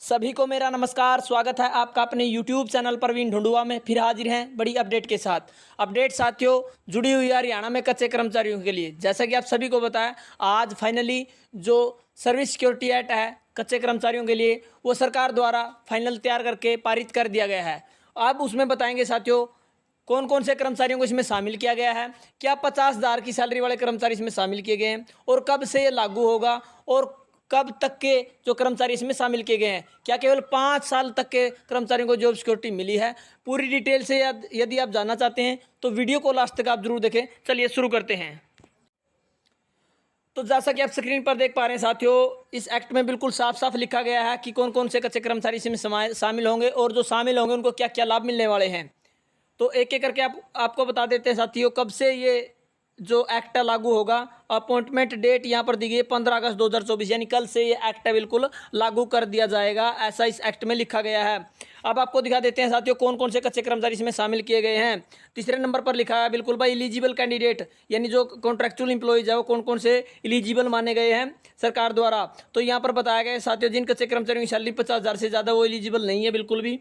सभी को मेरा नमस्कार। स्वागत है आपका अपने YouTube चैनल प्रवीण ढूंढुआ में। फिर हाजिर हैं बड़ी अपडेट के साथ। अपडेट साथियों जुड़ी हुई है हरियाणा में कच्चे कर्मचारियों के लिए। जैसा कि आप सभी को बताया, आज फाइनली जो सर्विस सिक्योरिटी एक्ट है कच्चे कर्मचारियों के लिए, वो सरकार द्वारा फाइनल तैयार करके पारित कर दिया गया है। अब उसमें बताएंगे साथियों कौन कौन से कर्मचारियों को इसमें शामिल किया गया है, क्या 50,000 की सैलरी वाले कर्मचारी इसमें शामिल किए गए हैं और कब से ये लागू होगा और कब तक के जो कर्मचारी इसमें शामिल किए गए हैं। क्या केवल 5 साल तक के कर्मचारियों को जॉब सिक्योरिटी मिली है? पूरी डिटेल से यदि आप जानना चाहते हैं तो वीडियो को लास्ट तक आप जरूर देखें। चलिए शुरू करते हैं। तो जैसा कि आप स्क्रीन पर देख पा रहे हैं साथियों, इस एक्ट में बिल्कुल साफ साफ लिखा गया है कि कौन कौन से कच्चे कर्मचारी इसमें शामिल होंगे और जो शामिल होंगे उनको क्या क्या लाभ मिलने वाले हैं। तो एक एक करके आपको बता देते हैं साथियों कब से ये जो एक्ट लागू होगा। अपॉइंटमेंट डेट यहाँ पर दी गई है 15 अगस्त 2024, यानी कल से ये एक्ट बिल्कुल लागू कर दिया जाएगा, ऐसा इस एक्ट में लिखा गया है। अब आपको दिखा देते हैं साथियों कौन कौन से कच्चे कर्मचारी इसमें शामिल किए गए हैं। तीसरे नंबर पर लिखा है बिल्कुल भाई एलिजिबल कैंडिडेट, यानी जो कॉन्ट्रैक्चुअल इंप्लॉइज है वो कौन कौन से एलिजिबल माने गए हैं सरकार द्वारा। तो यहाँ पर बताया गया है साथियों जिन कच्चे कर्मचारियों की सैलरी 50,000 से ज़्यादा वो एलिजिबल नहीं है बिल्कुल भी।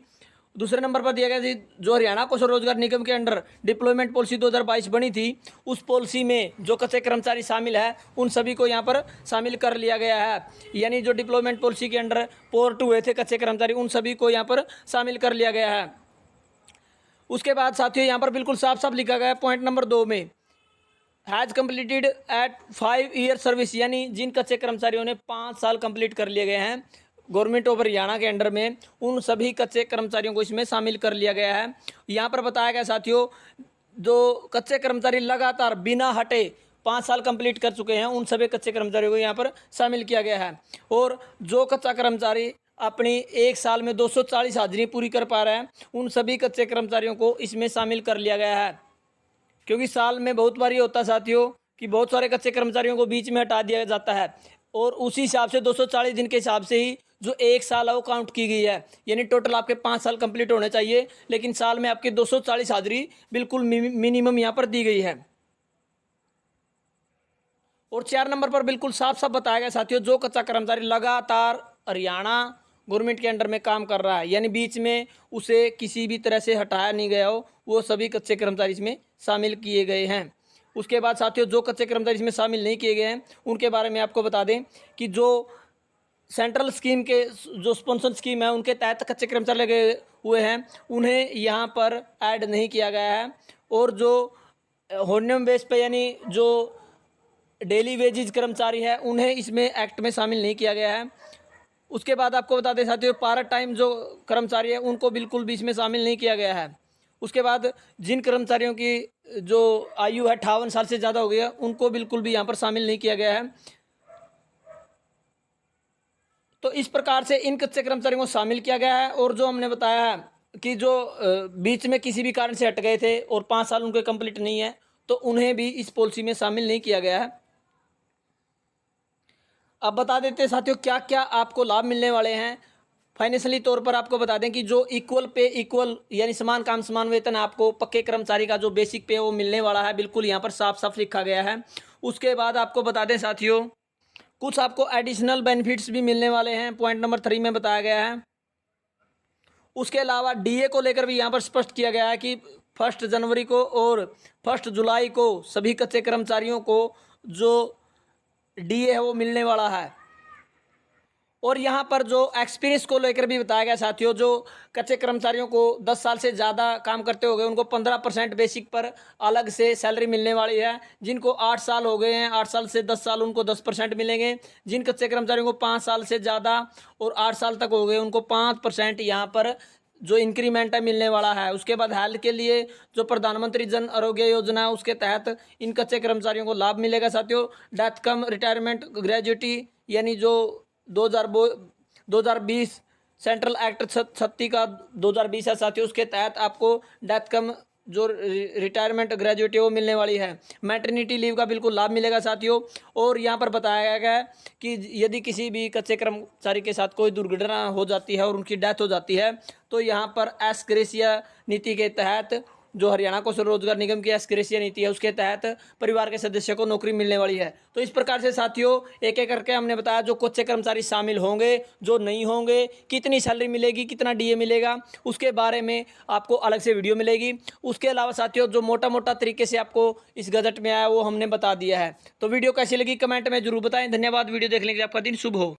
दूसरे नंबर पर दिया गया जी जो हरियाणा कौशल रोजगार निगम के अंडर डिप्लॉयमेंट पॉलिसी 2022 बनी थी, उस पॉलिसी में जो कच्चे कर्मचारी शामिल है उन सभी को यहाँ पर शामिल कर लिया गया है। यानी जो डिप्लॉयमेंट पॉलिसी के अंडर पोर्ट हुए थे कच्चे कर्मचारी उन सभी को यहाँ पर शामिल कर लिया गया है। उसके बाद साथियों यहाँ पर बिल्कुल साफ साफ लिखा गया है पॉइंट नंबर 2 में, has completed at 5 year service, यानी जिन कच्चे कर्मचारियों ने 5 साल कंप्लीट कर लिए गए हैं गवर्नमेंट ऑफ हरियाणा के अंडर में, उन सभी कच्चे कर्मचारियों को इसमें शामिल कर लिया गया है। यहाँ पर बताया गया साथियों जो कच्चे कर्मचारी लगातार बिना हटे 5 साल कंप्लीट कर चुके हैं उन सभी कच्चे कर्मचारियों को यहाँ पर शामिल किया गया है। और जो कच्चा कर्मचारी अपनी 1 साल में 240 हाजिरी पूरी कर पा रहे हैं उन सभी कच्चे कर्मचारियों को इसमें शामिल कर लिया गया है। क्योंकि साल में बहुत बार ये होता है साथियों कि बहुत सारे कच्चे कर्मचारियों को बीच में हटा दिया जाता है और उसी हिसाब से 240 दिन के हिसाब से ही जो 1 साल है वो काउंट की गई है। यानी टोटल आपके 5 साल कंप्लीट होने चाहिए, लेकिन साल में आपके 240 हाजिरी बिल्कुल मिनिमम यहाँ पर दी गई है। और 4 नंबर पर बिल्कुल साफ साफ बताया गया साथियों जो कच्चा कर्मचारी लगातार हरियाणा गवर्नमेंट के अंडर में काम कर रहा है, यानी बीच में उसे किसी भी तरह से हटाया नहीं गया हो, वो सभी कच्चे कर्मचारी इसमें शामिल किए गए हैं। उसके बाद साथियों जो कच्चे कर्मचारी इसमें शामिल नहीं किए गए हैं उनके बारे में आपको बता दें कि जो सेंट्रल स्कीम के जो स्पॉन्सर स्कीम है उनके तहत कच्चे कर्मचारी लगे हुए हैं उन्हें यहाँ पर ऐड नहीं किया गया है। और जो होर्नियम बेस पे यानी जो डेली वेजेज कर्मचारी है उन्हें इसमें एक्ट में शामिल नहीं किया गया है। उसके बाद आपको बता दें साथियों पार्ट टाइम जो कर्मचारी है उनको बिल्कुल भी इसमें शामिल नहीं किया गया है। उसके बाद जिन कर्मचारियों की जो आयु है 58 साल से ज़्यादा हो गई है उनको बिल्कुल भी यहाँ पर शामिल नहीं किया गया है। तो इस प्रकार से इन कच्चे कर्मचारियों को शामिल किया गया है। और जो हमने बताया है कि जो बीच में किसी भी कारण से हट गए थे और 5 साल उनके कंप्लीट नहीं है तो उन्हें भी इस पॉलिसी में शामिल नहीं किया गया है। अब बता देते हैं साथियों क्या क्या आपको लाभ मिलने वाले हैं। फाइनेंशियली तौर पर आपको बता दें कि जो इक्वल पे इक्वल यानी समान काम समान वेतन आपको पक्के कर्मचारी का जो बेसिक पे वो मिलने वाला है, बिल्कुल यहाँ पर साफ साफ लिखा गया है। उसके बाद आपको बता दें साथियों कुछ आपको एडिशनल बेनिफिट्स भी मिलने वाले हैं, पॉइंट नंबर 3 में बताया गया है। उसके अलावा डीए को लेकर भी यहाँ पर स्पष्ट किया गया है कि 1 जनवरी को और 1 जुलाई को सभी कच्चे कर्मचारियों को जो डीए है वो मिलने वाला है। और यहाँ पर जो एक्सपीरियंस को लेकर भी बताया गया साथियों जो कच्चे कर्मचारियों को 10 साल से ज़्यादा काम करते हो गए उनको 15% बेसिक पर अलग से सैलरी मिलने वाली है। जिनको 8 साल हो गए हैं 8 साल से 10 साल उनको 10% मिलेंगे। जिन कच्चे कर्मचारियों को 5 साल से ज़्यादा और 8 साल तक हो गए उनको 5% यहाँ पर जो इंक्रीमेंट है मिलने वाला है। उसके बाद हेल्थ के लिए जो प्रधानमंत्री जन आरोग्य योजना है उसके तहत इन कच्चे कर्मचारियों को लाभ मिलेगा साथियों। डेथ कम रिटायरमेंट ग्रेजुएटी यानी जो 2020 सेंट्रल एक्ट 36 का 2020 है साथियों, उसके तहत आपको डेथ कम जो रिटायरमेंट ग्रेजुएटी वो मिलने वाली है। मैटरनिटी लीव का बिल्कुल लाभ मिलेगा साथियों। और यहाँ पर बताया गया है कि यदि किसी भी कच्चे कर्मचारी के साथ कोई दुर्घटना हो जाती है और उनकी डेथ हो जाती है तो यहाँ पर एस ग्रेसिया नीति के तहत जो हरियाणा कौशल रोजगार निगम की एस्क्रेसिया नीति है उसके तहत परिवार के सदस्य को नौकरी मिलने वाली है। तो इस प्रकार से साथियों एक एक करके हमने बताया जो कच्चे कर्मचारी शामिल होंगे, जो नहीं होंगे, कितनी सैलरी मिलेगी, कितना डीए मिलेगा, उसके बारे में आपको अलग से वीडियो मिलेगी। उसके अलावा साथियों जो मोटा मोटा तरीके से आपको इस गजट में आया वो हमने बता दिया है। तो वीडियो कैसी लगी कमेंट में जरूर बताएं। धन्यवाद। वीडियो देखने के लिए आपका दिन शुभ हो।